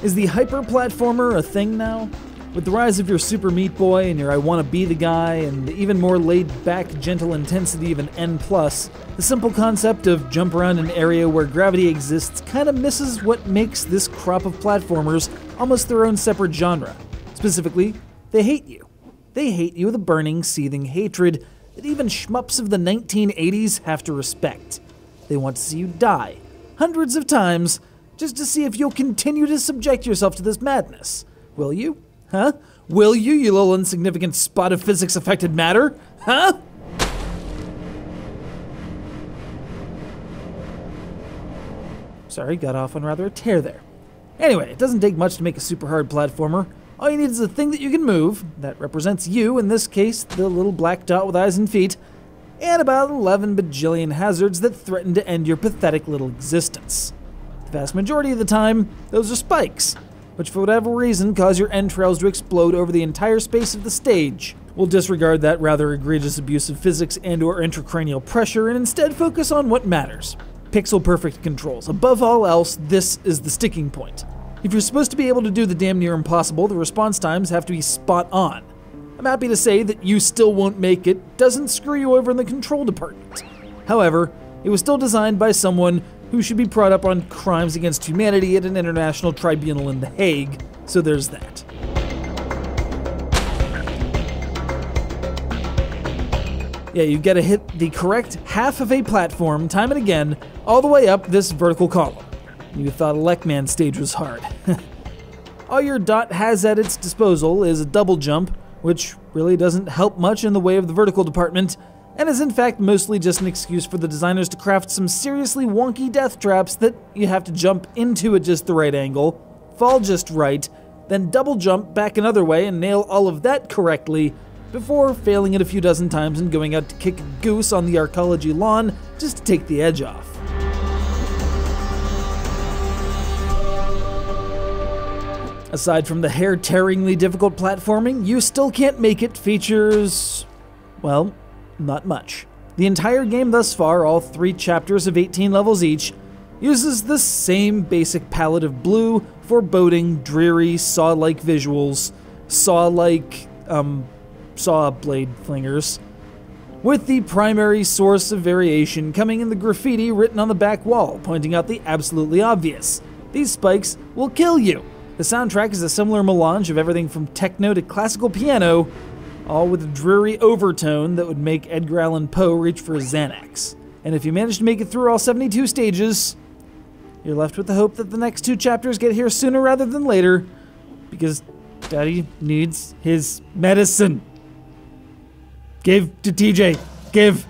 Is the hyper-platformer a thing now? With the rise of your Super Meat Boy and your I Wanna Be the Guy and the even more laid-back, gentle intensity of an N+, the simple concept of jump around an area where gravity exists kinda misses what makes this crop of platformers almost their own separate genre. Specifically, they hate you. They hate you with a burning, seething hatred that even shmups of the 1980s have to respect. They want to see you die, hundreds of times, just to see if you'll continue to subject yourself to this madness. Will you? Huh? Will you, you little insignificant spot of physics-affected matter? Huh? Sorry, got off on rather a tear there. Anyway, it doesn't take much to make a super hard platformer. All you need is a thing that you can move, that represents you, in this case, the little black dot with eyes and feet, and about 11 bajillion hazards that threaten to end your pathetic little existence. The vast majority of the time, those are spikes, which for whatever reason cause your entrails to explode over the entire space of the stage. We'll disregard that rather egregious abuse of physics and/or intracranial pressure and instead focus on what matters. Pixel-perfect controls. Above all else, this is the sticking point. If you're supposed to be able to do the damn near impossible, the response times have to be spot on. I'm happy to say that you still won't make it doesn't screw you over in the control department. However, it was still designed by someone who should be brought up on crimes against humanity at an international tribunal in The Hague, so there's that. Yeah, you gotta hit the correct half of a platform time and again, all the way up this vertical column. You thought a Lechman stage was hard. All your dot has at its disposal is a double jump, which really doesn't help much in the way of the vertical department, and is in fact mostly just an excuse for the designers to craft some seriously wonky death traps that you have to jump into at just the right angle, fall just right, then double jump back another way and nail all of that correctly, before failing it a few dozen times and going out to kick a goose on the arcology lawn just to take the edge off. Aside from the hair-tearingly difficult platforming, You Still Can't Make It features, well, not much. The entire game thus far, all 3 chapters of 18 levels each, uses the same basic palette of blue, foreboding, dreary, saw-like visuals, saw-like, saw blade flingers, with the primary source of variation coming in the graffiti written on the back wall, pointing out the absolutely obvious. These spikes will kill you. The soundtrack is a similar melange of everything from techno to classical piano, all with a dreary overtone that would make Edgar Allan Poe reach for a Xanax. And if you manage to make it through all 72 stages, you're left with the hope that the next 2 chapters get here sooner rather than later, because Daddy needs his medicine. Give to TJ. Give.